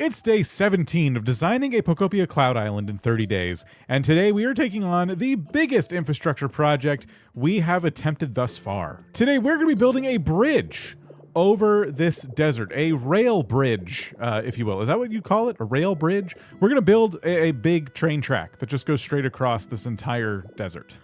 It's day 17 of designing a Pokopia cloud island in 30 days, and today we are taking on the biggest infrastructure project we have attempted thus far. Today we're going to be building a bridge over this desert, a rail bridge, if you will. Is that what you call it? A rail bridge? We're going to build a big train track that just goes straight across this entire desert.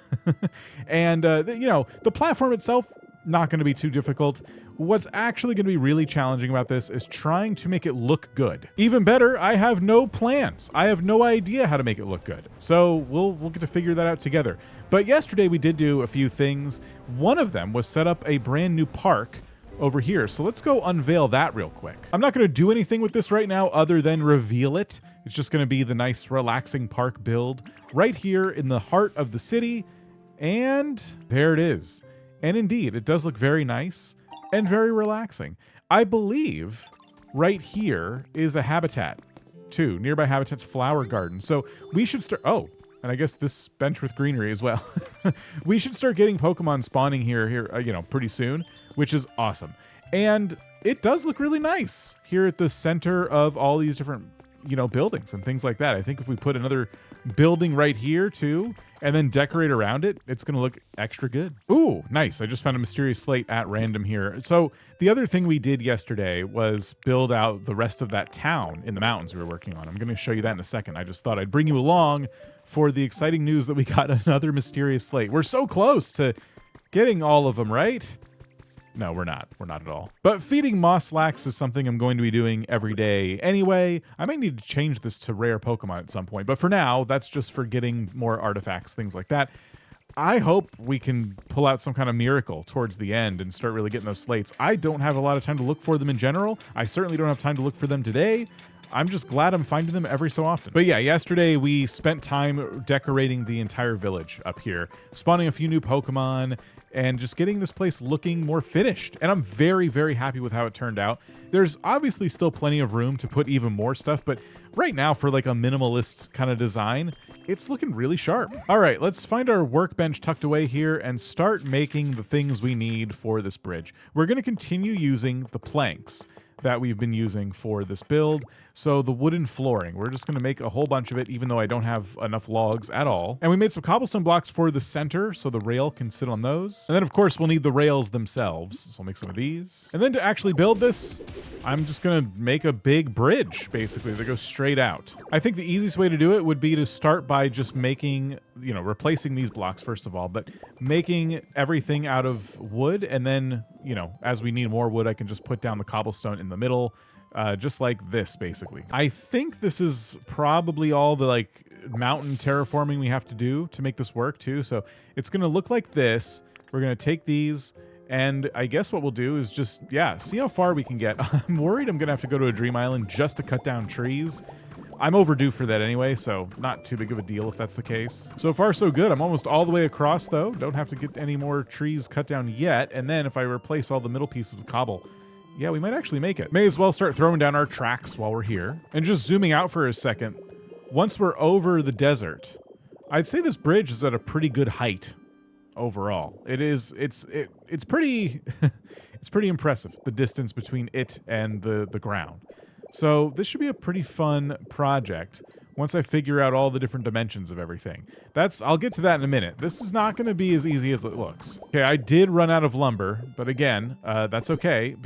And, the platform itself, not going to be too difficult. What's actually going to be really challenging about this is trying to make it look good. Even better, I have no plans. I have no idea how to make it look good. So we'll get to figure that out together. But yesterday we did do a few things. One of them was set up a brand new park over here. So let's go unveil that real quick. I'm not going to do anything with this right now other than reveal it. It's just going to be the nice relaxing park build right here in the heart of the city. And there it is. And indeed, it does look very nice and very relaxing. I believe right here is a habitat too. Nearby habitat's flower garden. So we should start, oh, and I guess this bench with greenery as well. We should start getting Pokemon spawning here, pretty soon, which is awesome. And it does look really nice here at the center of all these different, buildings and things like that. I think if we put another building right here too, and then decorate around it, it's going to look extra good. Ooh, nice. I just found a mysterious slate at random here. So the other thing we did yesterday was build out the rest of that town in the mountains we were working on. I'm going to show you that in a second. I just thought I'd bring you along for the exciting news that we got another mysterious slate. We're so close to getting all of them, right? No, we're not. We're not at all. But feeding Moslax is something I'm going to be doing every day anyway. I might need to change this to rare Pokemon at some point, but for now, that's just for getting more artifacts, things like that. I hope we can pull out some kind of miracle towards the end and start really getting those slates. I don't have a lot of time to look for them in general. I certainly don't have time to look for them today. I'm just glad I'm finding them every so often. But yeah, yesterday we spent time decorating the entire village up here, spawning a few new Pokemon, and just getting this place looking more finished. And I'm very, very happy with how it turned out. There's obviously still plenty of room to put even more stuff, but right now for like a minimalist kind of design, it's looking really sharp. All right, let's find our workbench tucked away here and start making the things we need for this bridge. We're going to continue using the planks that we've been using for this build. So the wooden flooring, we're just going to make a whole bunch of it, even though I don't have enough logs at all. And we made some cobblestone blocks for the center so the rail can sit on those. And then of course we'll need the rails themselves. So I'll make some of these. And then to actually build this, I'm just going to make a big bridge basically that goes straight out. I think the easiest way to do it would be to start by just making, replacing these blocks first of all, but making everything out of wood. And then, as we need more wood, I can just put down the cobblestone in the middle. Just like this, basically. I think this is probably all the mountain terraforming we have to do to make this work too. So it's going to look like this. We're going to take these, and I guess what we'll do is just, see how far we can get. I'm worried I'm going to have to go to a dream island just to cut down trees. I'm overdue for that anyway, so not too big of a deal if that's the case. So far, so good. I'm almost all the way across, though. Don't have to get any more trees cut down yet. And then if I replace all the middle pieces with cobble, yeah, we might actually make it. May as well start throwing down our tracks while we're here. And just zooming out for a second, once we're over the desert, I'd say this bridge is at a pretty good height overall. It's pretty, it's pretty impressive, the distance between it and the ground. So this should be a pretty fun project once I figure out all the different dimensions of everything. I'll get to that in a minute. This is not going to be as easy as it looks. Okay, I did run out of lumber, but again, that's okay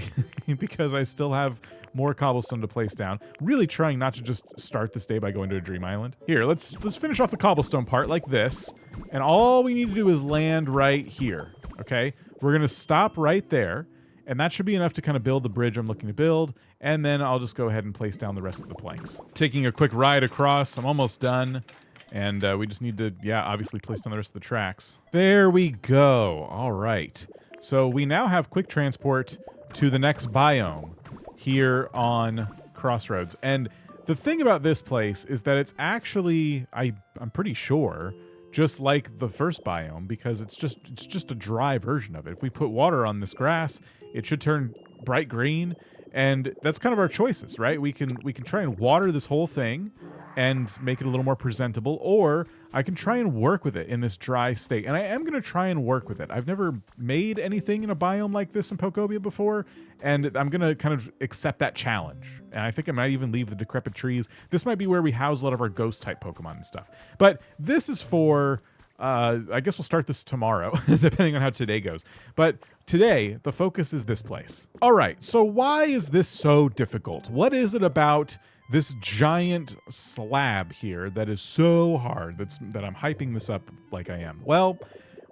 because I still have more cobblestone to place down. Really trying not to just start this day by going to a dream island. Here, let's finish off the cobblestone part like this, and all we need to do is land right here, okay? We're going to stop right there, and that should be enough to kind of build the bridge I'm looking to build, and then I'll just go ahead and place down the rest of the planks. Taking a quick ride across, I'm almost done, and we just need to, obviously place down the rest of the tracks. There we go. All right. So we now have quick transport to the next biome here on Crossroads. And the thing about this place is that it's actually, I'm pretty sure, just like the first biome, because it's just a dry version of it. If we put water on this grass, it should turn bright green, and that's kind of our choices, right? We can try and water this whole thing, and make it a little more presentable, or I can try and work with it in this dry state. And I am going to try and work with it. I've never made anything in a biome like this in Pokopia before, and I'm going to kind of accept that challenge. And I think I might even leave the decrepit trees. This might be where we house a lot of our ghost-type Pokemon and stuff. But this is for... I guess we'll start this tomorrow, depending on how today goes. But today, the focus is this place. All right, so why is this so difficult? What is it about this giant slab here that is so hard that I'm hyping this up like I am? Well,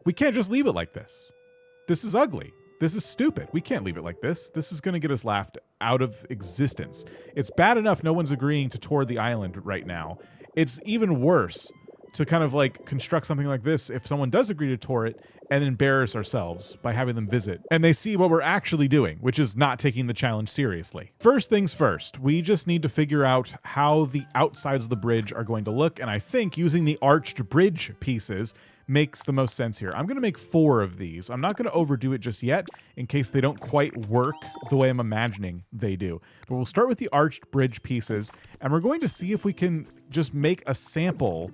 we can't just leave it like this. This is ugly. This is stupid. We can't leave it like this. This is going to get us laughed out of existence. It's bad enough no one's agreeing to tour the island right now. It's even worse to kind of like construct something like this if someone does agree to tour it and embarrass ourselves by having them visit and they see what we're actually doing, which is not taking the challenge seriously. First things first, we just need to figure out how the outsides of the bridge are going to look, and I think using the arched bridge pieces makes the most sense here. I'm going to make 4 of these. I'm not going to overdo it just yet in case they don't quite work the way I'm imagining they do. But we'll start with the arched bridge pieces, and we're going to see if we can just make a sample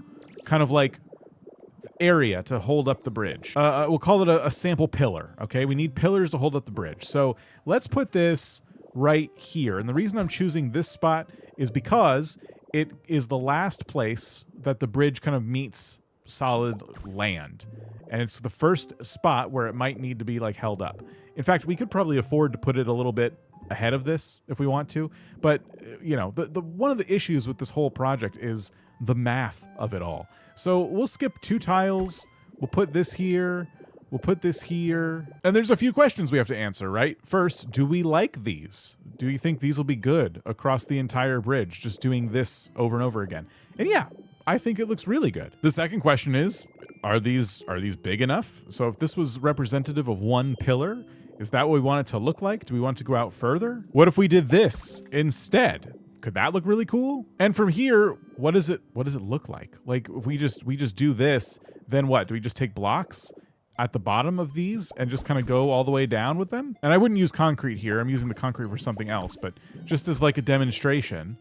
kind of like area to hold up the bridge. We'll call it a sample pillar, okay? We need pillars to hold up the bridge. So let's put this right here. And the reason I'm choosing this spot is because it is the last place that the bridge kind of meets solid land. And it's the first spot where it might need to be like held up. In fact, we could probably afford to put it a little bit ahead of this if we want to. But, you know, the one of the issues with this whole project is the math of it all. So we'll skip 2 tiles. We'll put this here. We'll put this here. And there's a few questions we have to answer, right? First, do we like these? Do you think these will be good across the entire bridge, just doing this over and over again? And yeah, I think it looks really good. The second question is, are these big enough? So if this was representative of one pillar, is that what we want it to look like? Do we want to go out further? What if we did this instead? Could that look really cool? And from here, what does it look like? Like if we just do this, then what? Do we just take blocks at the bottom of these and just kind of go all the way down with them? And I wouldn't use concrete here. I'm using the concrete for something else, but just as like a demonstration,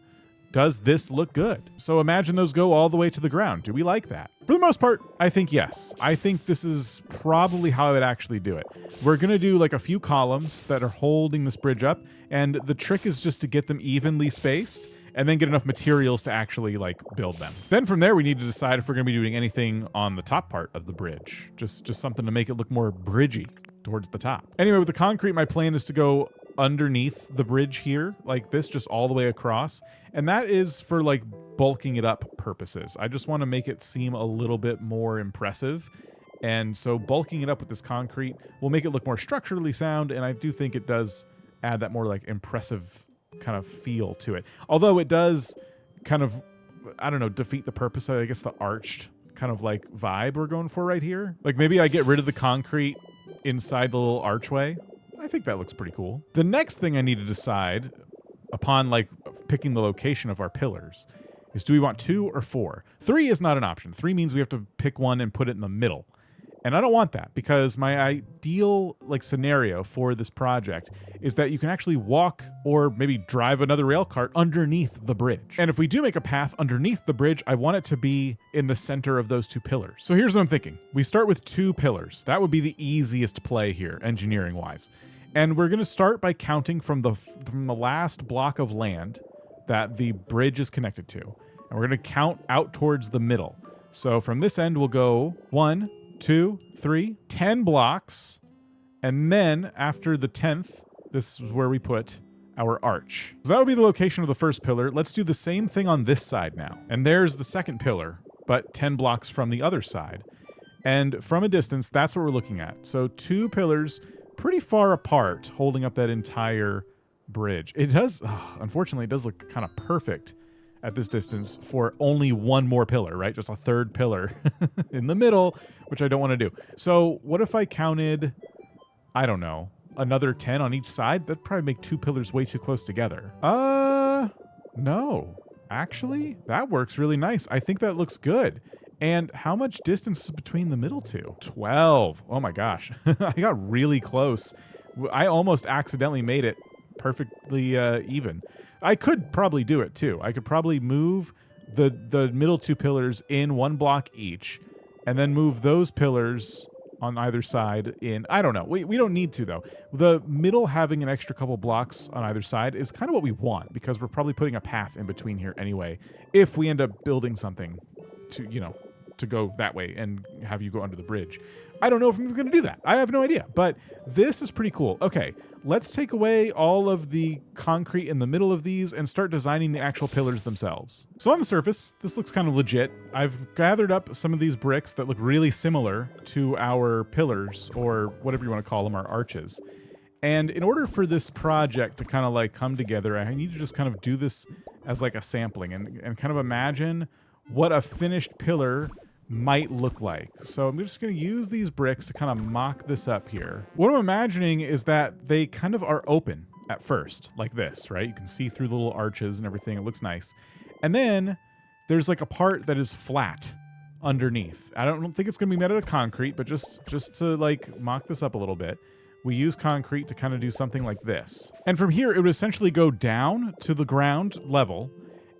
does this look good? So imagine those go all the way to the ground. Do we like that? For the most part, I think yes. I think this is probably how I would actually do it. We're gonna do like a few columns that are holding this bridge up, and the trick is just to get them evenly spaced and then get enough materials to actually like build them. Then from there, we need to decide if we're gonna be doing anything on the top part of the bridge. Just something to make it look more bridgy towards the top. Anyway, with the concrete, my plan is to go underneath the bridge here like this, just all the way across, and that is for like bulking it up purposes. I just want to make it seem a little bit more impressive, and so bulking it up with this concrete will make it look more structurally sound, and I do think it does add that more like impressive kind of feel to it, although it does kind of, I don't know, defeat the purpose of, I guess, the arched kind of like vibe we're going for right here. Like maybe I get rid of the concrete inside the little archway. I think that looks pretty cool. The next thing I need to decide upon like picking the location of our pillars is, do we want 2 or 4? 3 is not an option. 3 means we have to pick one and put it in the middle. And I don't want that, because my ideal like scenario for this project is that you can actually walk or maybe drive another rail cart underneath the bridge. And if we do make a path underneath the bridge, I want it to be in the center of those 2 pillars. So here's what I'm thinking. We start with 2 pillars. That would be the easiest play here, engineering wise. And we're gonna start by counting from the last block of land that the bridge is connected to. And we're gonna count out towards the middle. So from this end, we'll go 1, 2, 3, 10 blocks. And then after the 10th, this is where we put our arch. So that would be the location of the first pillar. Let's do the same thing on this side now. And there's the second pillar, but 10 blocks from the other side. And from a distance, that's what we're looking at. So 2 pillars pretty far apart, holding up that entire bridge. It does, unfortunately, it does look kind of perfect at this distance for only one more pillar, right? Just a third pillar in the middle, which I don't want to do. So what if I counted, I don't know, another 10 on each side? That'd probably make 2 pillars way too close together. No. Actually, that works really nice. I think that looks good. And how much distance is between the middle 2? 12. Oh my gosh. I got really close. I almost accidentally made it perfectly even. I could probably do it too. I could probably move the middle two pillars in one block each, and then move those pillars on either side in, I don't know. We don't need to, though. The middle having an extra couple blocks on either side is kind of what we want, because we're probably putting a path in between here anyway, if we end up building something to, you know, to go that way and have you go under the bridge. I don't know if I'm going to do that. I have no idea, but this is pretty cool. Okay, let's take away all of the concrete in the middle of these and start designing the actual pillars themselves. So on the surface, this looks kind of legit. I've gathered up some of these bricks that look really similar to our pillars, or whatever you want to call them, our arches. And in order for this project to kind of like come together, I need to just kind of do this as like a sampling and kind of imagine what a finished pillar might look like. So I'm just going to use these bricks to kind of mock this up here. What I'm imagining is that they kind of are open at first, like this, right? You can see through the little arches and everything. It looks nice. And then there's like a part that is flat underneath. I don't think it's going to be made out of concrete, but just to like mock this up a little bit, we use concrete to kind of do something like this. And from here, it would essentially go down to the ground level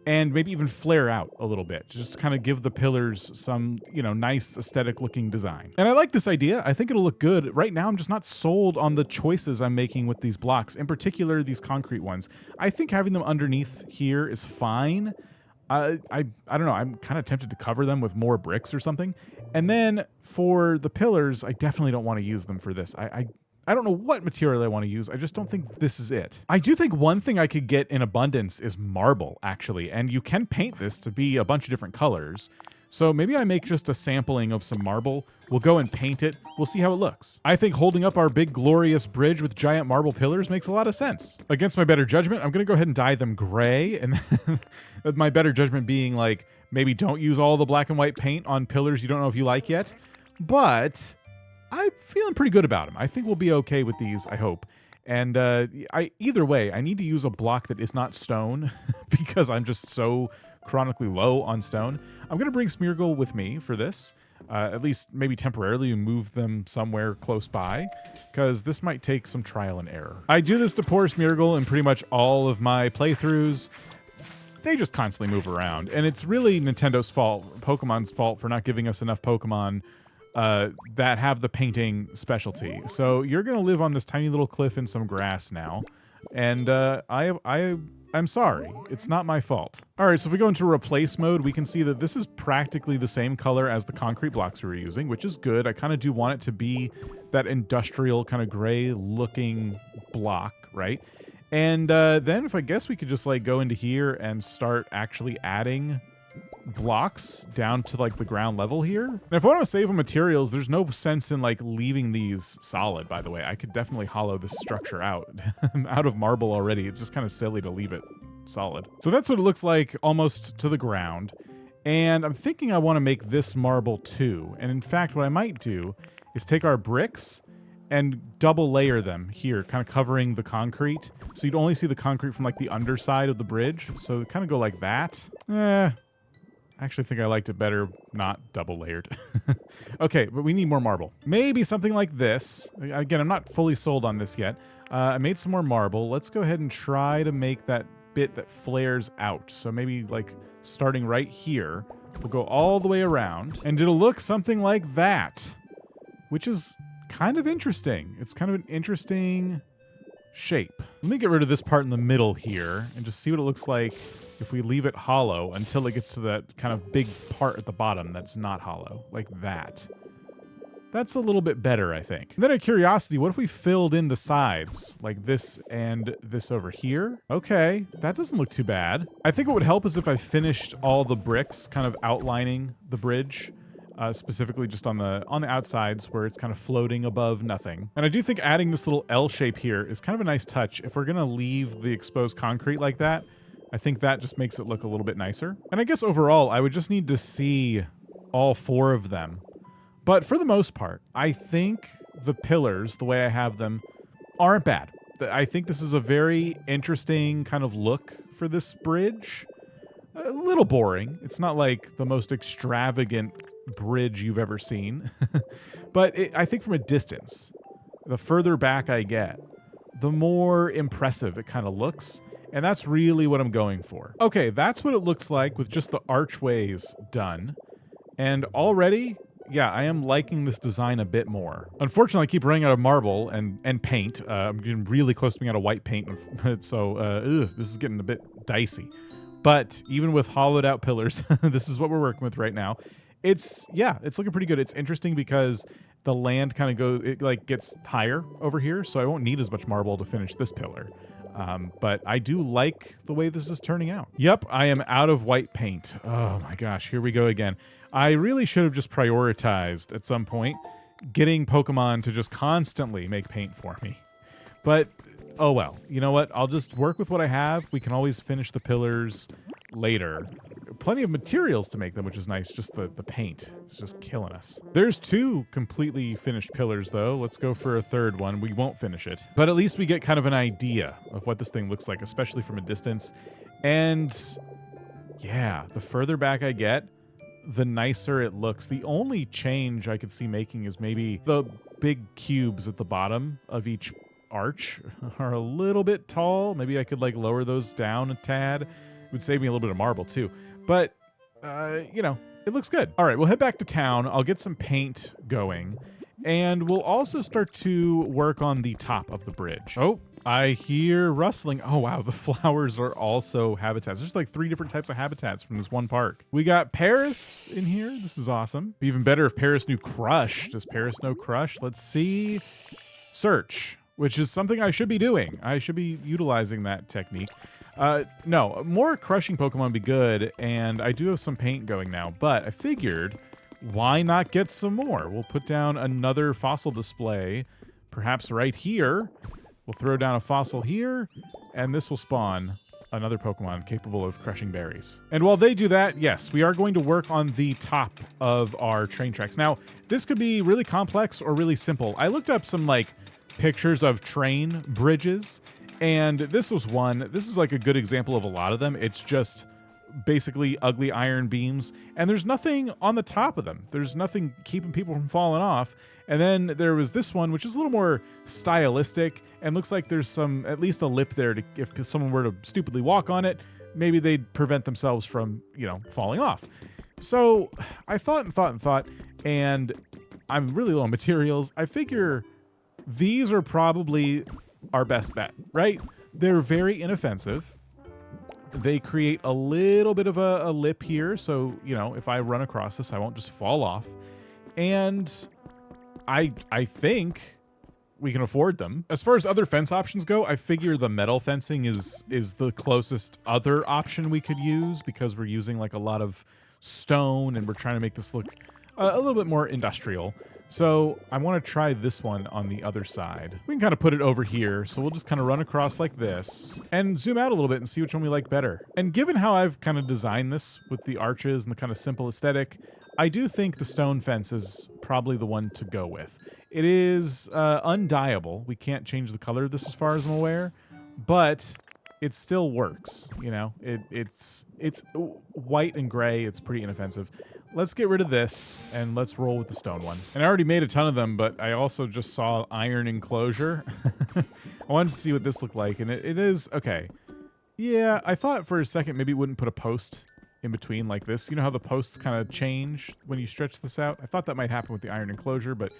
and maybe even flare out a little bit, just to kind of give the pillars some, you know, nice aesthetic looking design. And I like this idea. I think it'll look good. Right now, I'm just not sold on the choices I'm making with these blocks, in particular, these concrete ones. I think having them underneath here is fine. I don't know. I'm kind of tempted to cover them with more bricks or something. And then for the pillars, I definitely don't want to use them for this. I don't know what material I want to use. I just don't think this is it. I do think one thing I could get in abundance is marble, actually. And you can paint this to be a bunch of different colors. So maybe I make just a sampling of some marble. We'll go and paint it. We'll see how it looks. I think holding up our big glorious bridge with giant marble pillars makes a lot of sense. Against my better judgment, I'm going to go ahead and dye them gray. And my better judgment being like, maybe don't use all the black and white paint on pillars you don't know if you like yet. But I'm feeling pretty good about them. I think we'll be okay with these, I hope. And either way, I need to use a block that is not stone because I'm just so chronically low on stone. I'm going to bring Smeargle with me for this, at least maybe temporarily, and move them somewhere close by, because this might take some trial and error. I do this to poor Smeargle in pretty much all of my playthroughs. They just constantly move around, and it's really Nintendo's fault, Pokemon's fault, for not giving us enough Pokemon that have the painting specialty. So you're going to live on this tiny little cliff in some grass now. And I'm sorry. It's not my fault. All right, so if we go into replace mode, we can see that this is practically the same color as the concrete blocks we were using, which is good. I kind of do want it to be that industrial kind of gray looking block, right? And then if I guess we could just like go into here and start actually adding blocks down to like the ground level here. And if I want to save on materials, there's no sense in like leaving these solid, by the way. I could definitely hollow this structure out. Out of marble already. It's just kind of silly to leave it solid. So that's what it looks like almost to the ground. And I'm thinking I want to make this marble too. And in fact, what I might do is take our bricks and double layer them here, kind of covering the concrete. So you'd only see the concrete from like the underside of the bridge. So kind of go like that. I actually think I liked it better not double layered. Okay, but we need more marble. Maybe something like this. Again, I'm not fully sold on this yet. I made some more marble. Let's go ahead and try to make that bit that flares out. So maybe like starting right here, we'll go all the way around and it'll look something like that, which is kind of interesting. It's kind of an interesting shape. Let me get rid of this part in the middle here and just see what it looks like if we leave it hollow until it gets to that kind of big part at the bottom that's not hollow, like that. That's a little bit better, I think. And then out of curiosity, what if we filled in the sides, like this and this over here? Okay, that doesn't look too bad. I think what would help is if I finished all the bricks kind of outlining the bridge, specifically just on the outsides where it's kind of floating above nothing. And I do think adding this little L shape here is kind of a nice touch. If we're gonna leave the exposed concrete like that, I think that just makes it look a little bit nicer. And I guess overall, I would just need to see all four of them. But for the most part, I think the pillars, the way I have them, aren't bad. I think this is a very interesting kind of look for this bridge. A little boring. It's not like the most extravagant bridge you've ever seen. But I think from a distance, the further back I get, the more impressive it kind of looks. And that's really what I'm going for. Okay, that's what it looks like with just the archways done. And already, yeah, I am liking this design a bit more. Unfortunately, I keep running out of marble and paint. I'm getting really close to being out of white paint, so this is getting a bit dicey. But even with hollowed out pillars, this is what we're working with right now. It's looking pretty good. It's interesting because the land kind of gets higher over here, so I won't need as much marble to finish this pillar. But I do like the way this is turning out. Yep, I am out of white paint. Oh my gosh, here we go again. I really should have just prioritized at some point getting Pokemon to just constantly make paint for me. But, oh well. You know what? I'll just work with what I have. We can always finish the pillars later. Plenty of materials to make them, which is nice. Just the paint is just killing us. There's 2 completely finished pillars, though. Let's go for a third one. We won't finish it. But at least we get kind of an idea of what this thing looks like, especially from a distance. And yeah, the further back I get, the nicer it looks. The only change I could see making is maybe the big cubes at the bottom of each arch are a little bit tall. Maybe I could like lower those down a tad. It would save me a little bit of marble too. But, you know, it looks good. All right, we'll head back to town. I'll get some paint going. And we'll also start to work on the top of the bridge. Oh, I hear rustling. Oh, wow, the flowers are also habitats. There's like 3 different types of habitats from this one park. We got Paris in here. This is awesome. Be even better if Paris knew Crush. Does Paris know Crush? Let's see. Search, which is something I should be doing. I should be utilizing that technique. No, more crushing Pokemon would be good, and I do have some paint going now, but I figured, why not get some more? We'll put down another fossil display, perhaps right here. We'll throw down a fossil here, and this will spawn another Pokemon capable of crushing berries. And while they do that, yes, we are going to work on the top of our train tracks. Now, this could be really complex or really simple. I looked up some, like, pictures of train bridges, and this was one. This is like a good example of a lot of them. It's just basically ugly iron beams, and there's nothing on the top of them. There's nothing keeping people from falling off. And then there was this one, which is a little more stylistic and looks like there's some, at least a lip there to, if someone were to stupidly walk on it, maybe they'd prevent themselves from, you know, falling off. So I thought, and I'm really low on materials. I figure these are probably our best bet, right? They're very inoffensive. They create a little bit of a lip here, so, you know, if I run across this, I won't just fall off. And I think we can afford them. As far as other fence options go, I figure the metal fencing is the closest other option we could use, because we're using like a lot of stone and we're trying to make this look a little bit more industrial. So I want to try this one on the other side. We can kind of put it over here. So we'll just kind of run across like this and zoom out a little bit and see which one we like better. And given how I've kind of designed this with the arches and the kind of simple aesthetic, I do think the stone fence is probably the one to go with. It is undyeable. We can't change the color of this as far as I'm aware, but it still works. You know, it's white and gray. It's pretty inoffensive. Let's get rid of this, and let's roll with the stone one. And I already made a ton of them, but I also just saw iron enclosure. I wanted to see what this looked like, and it is, okay. Yeah, I thought for a second maybe it wouldn't put a post in between like this. You know how the posts kind of change when you stretch this out? I thought that might happen with the iron enclosure, but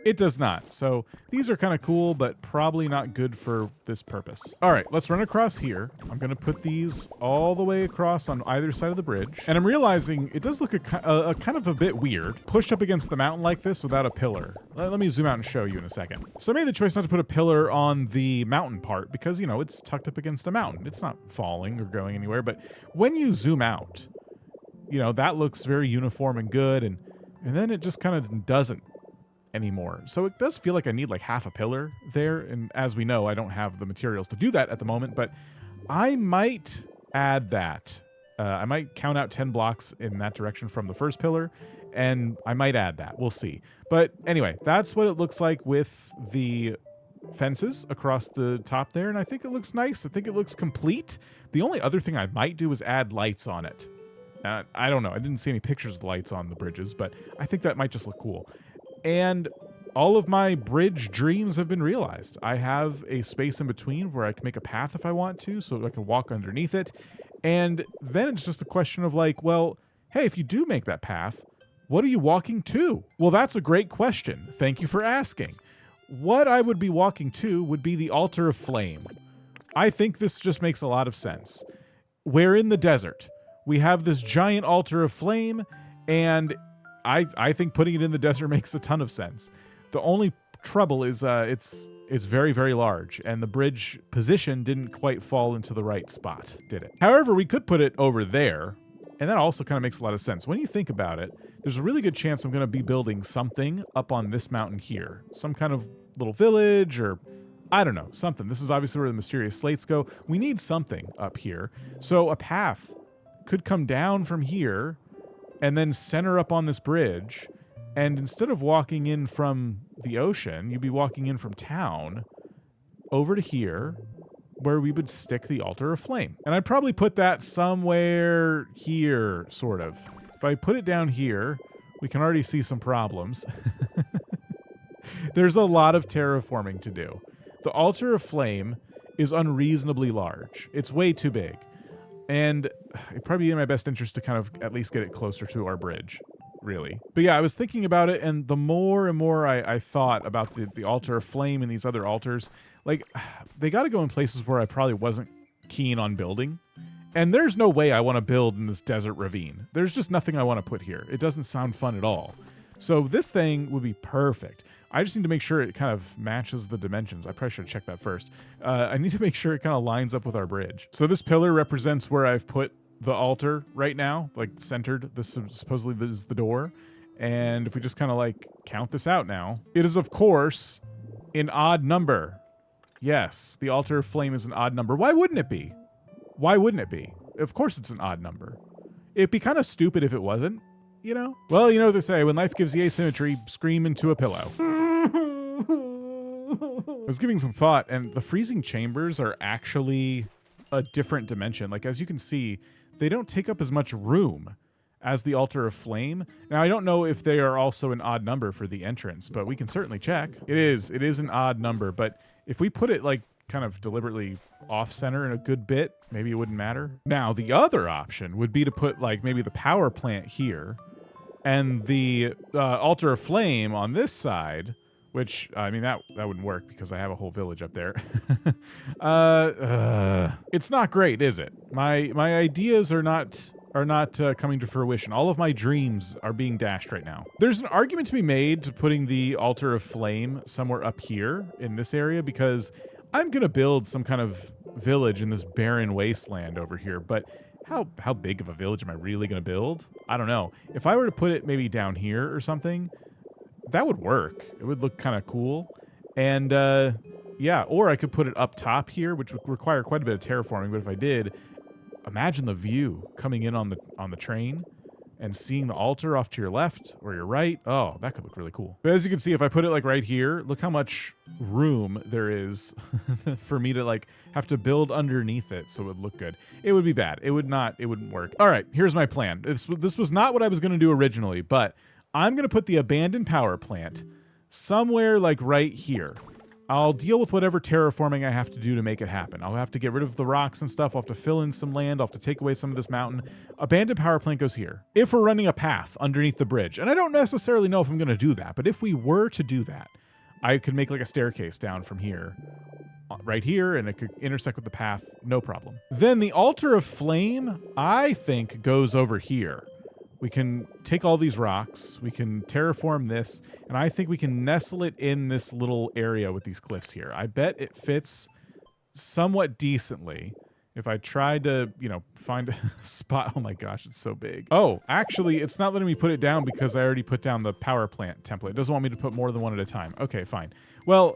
it does not. So these are kind of cool, but probably not good for this purpose. All right, let's run across here. I'm going to put these all the way across on either side of the bridge. And I'm realizing it does look a kind of a bit weird, pushed up against the mountain like this without a pillar. Let me zoom out and show you in a second. So I made the choice not to put a pillar on the mountain part because, you know, it's tucked up against a mountain. It's not falling or going anywhere. But when you zoom out, you know, that looks very uniform and good. And then it just kind of doesn't anymore. So it does feel like I need like half a pillar there. And as we know, I don't have the materials to do that at the moment, but I might add that. I might count out 10 blocks in that direction from the first pillar, and I might add that. We'll see. But anyway, that's what it looks like with the fences across the top there, and I think it looks nice. I think it looks complete. The only other thing I might do is add lights on it. I don't know. I didn't see any pictures of lights on the bridges, but I think that might just look cool. And all of my bridge dreams have been realized. I have a space in between where I can make a path if I want to, so I can walk underneath it. And then it's just a question of like, well, hey, if you do make that path, what are you walking to? Well, that's a great question. Thank you for asking. What I would be walking to would be the altar of flame. I think this just makes a lot of sense. We're in the desert. We have this giant altar of flame, and I think putting it in the desert makes a ton of sense. The only trouble is it's very, very large, and the bridge position didn't quite fall into the right spot, did it? However, we could put it over there, and that also kind of makes a lot of sense. When you think about it, there's a really good chance I'm going to be building something up on this mountain here. Some kind of little village, or I don't know, something. This is obviously where the mysterious slates go. We need something up here. So a path could come down from here and then center up on this bridge. And instead of walking in from the ocean, you'd be walking in from town over to here, where we would stick the altar of flame. And I'd probably put that somewhere here, sort of. If I put it down here, we can already see some problems. There's a lot of terraforming to do. The altar of flame is unreasonably large. It's way too big. And it'd probably be in my best interest to kind of at least get it closer to our bridge, really. But yeah, I was thinking about it, and the more and more I thought about the altar of flame and these other altars, like, they got to go in places where I probably wasn't keen on building. And there's no way I want to build in this desert ravine. There's just nothing I want to put here. It doesn't sound fun at all. So this thing would be perfect. I just need to make sure it kind of matches the dimensions. I probably should have checked that first. I need to make sure it kind of lines up with our bridge. So this pillar represents where I've put the altar right now, like centered. This supposedly this is the door. And if we just kind of like count this out now, it is of course an odd number. Yes, the altar of flame is an odd number. Why wouldn't it be? Why wouldn't it be? Of course it's an odd number. It'd be kind of stupid if it wasn't, you know? Well, you know what they say, when life gives you asymmetry, scream into a pillow. I was giving some thought, and the freezing chambers are actually a different dimension. Like, as you can see, they don't take up as much room as the altar of flame. Now, I don't know if they are also an odd number for the entrance, but we can certainly check. It is an odd number, but if we put it like kind of deliberately off center in a good bit, maybe it wouldn't matter. Now, the other option would be to put like maybe the power plant here and the altar of flame on this side, which, I mean, that wouldn't work because I have a whole village up there. It's not great, is it? My ideas are not coming to fruition. All of my dreams are being dashed right now. There's an argument to be made to putting the altar of flame somewhere up here in this area, because I'm going to build some kind of village in this barren wasteland over here, but how big of a village am I really going to build? I don't know. If I were to put it maybe down here or something, that would work. It would look kind of cool. And yeah, or I could put it up top here, which would require quite a bit of terraforming, but if I did, imagine the view coming in on the train and seeing the altar off to your left or your right. Oh, that could look really cool. But as you can see, if I put it like right here, look how much room there is for me to like have to build underneath it so it would look good. It would be bad. It wouldn't work. All right, here's my plan. This was not what I was going to do originally, but I'm going to put the abandoned power plant somewhere like right here. I'll deal with whatever terraforming I have to do to make it happen. I'll have to get rid of the rocks and stuff. I'll have to fill in some land. I'll have to take away some of this mountain. Abandoned power plant goes here. If we're running a path underneath the bridge, and I don't necessarily know if I'm going to do that, but if we were to do that, I could make like a staircase down from here, right here, and it could intersect with the path, no problem. Then the altar of flame, I think, goes over here. We can take all these rocks, we can terraform this, and I think we can nestle it in this little area with these cliffs here. I bet it fits somewhat decently. If I tried to, you know, find a spot, oh my gosh, it's so big. Oh, actually, it's not letting me put it down because I already put down the power plant template. It doesn't want me to put more than one at a time. Okay, fine. Well,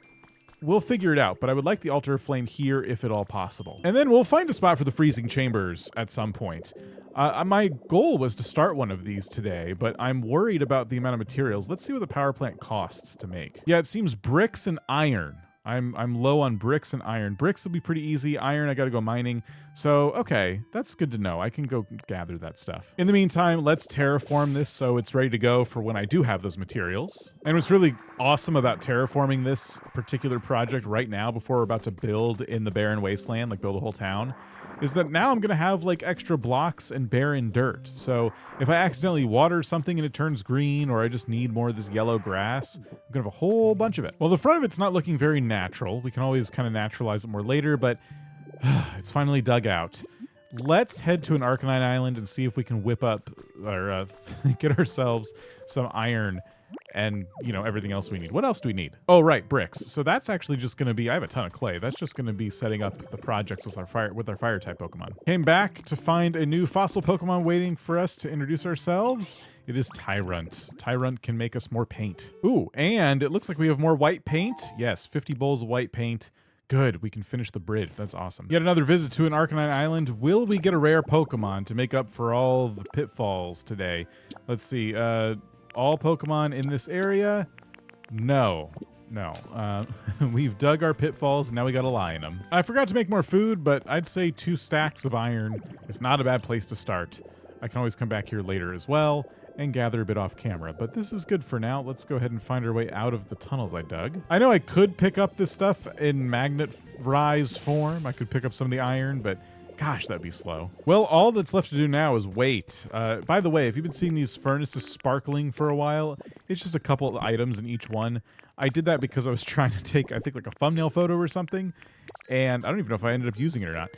we'll figure it out, but I would like the altar of flame here if at all possible. And then we'll find a spot for the freezing chambers at some point. My goal was to start one of these today, but I'm worried about the amount of materials. Let's see what the power plant costs to make. Yeah, it seems bricks and iron. I'm low on bricks and iron. Bricks will be pretty easy. Iron, I gotta go mining. So, okay, that's good to know. I can go gather that stuff. In the meantime, let's terraform this so it's ready to go for when I do have those materials. And what's really awesome about terraforming this particular project right now before we're about to build in the barren wasteland, like build a whole town, is that now I'm gonna have like extra blocks and barren dirt. So if I accidentally water something and it turns green, or I just need more of this yellow grass, I'm gonna have a whole bunch of it. Well, the front of it's not looking very natural. We can always kind of naturalize it more later, but it's finally dug out. Let's head to an Arcanine Island and see if we can whip up or get ourselves some iron and, you know, everything else we need. What else do we need? Oh, right, bricks. So that's actually just going to be, I have a ton of clay. That's just going to be setting up the projects with our fire type Pokemon. Came back to find a new fossil Pokemon waiting for us to introduce ourselves. It is Tyrunt. Tyrunt can make us more paint. Ooh, and it looks like we have more white paint. Yes, 50 bowls of white paint. Good, we can finish the bridge. That's awesome. Yet another visit to an Arcanine Island. Will we get a rare Pokemon to make up for all the pitfalls today? Let's see, all Pokemon in this area? No. We've dug our pitfalls, now we gotta lie in them. I forgot to make more food, but I'd say 2 stacks of iron is not a bad place to start. I can always come back here later as well and gather a bit off camera, but this is good for now. Let's go ahead and find our way out of the tunnels I dug. I know I could pick up this stuff in magnet rise form. I could pick up some of the iron, but gosh, that'd be slow. Well, all that's left to do now is wait. By the way, if you've been seeing these furnaces sparkling for a while, it's just a couple of items in each one. I did that because I was trying to take, I think, like a thumbnail photo or something, and I don't even know if I ended up using it or not.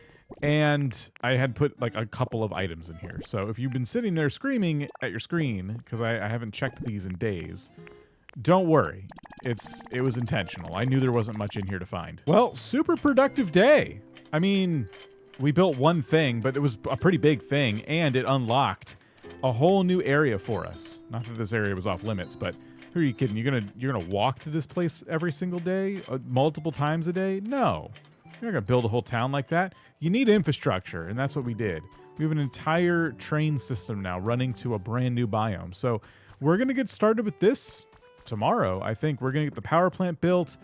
And I had put like a couple of items in here. So if you've been sitting there screaming at your screen, because I haven't checked these in days, don't worry. It was intentional. I knew there wasn't much in here to find. Well, super productive day. I mean, we built one thing, but it was a pretty big thing, and it unlocked a whole new area for us. Not that this area was off limits, but who are you kidding? You're gonna walk to this place every single day, multiple times a day? No. You're not gonna build a whole town like that. You need infrastructure, and that's what we did. We have an entire train system now running to a brand new biome. So we're gonna get started with this tomorrow. I think we're gonna get the power plant built.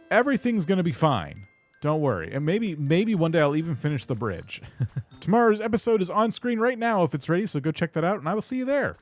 Everything's gonna be fine. Don't worry. And maybe one day I'll even finish the bridge. Tomorrow's episode is on screen right now if it's ready, so go check that out, and I will see you there.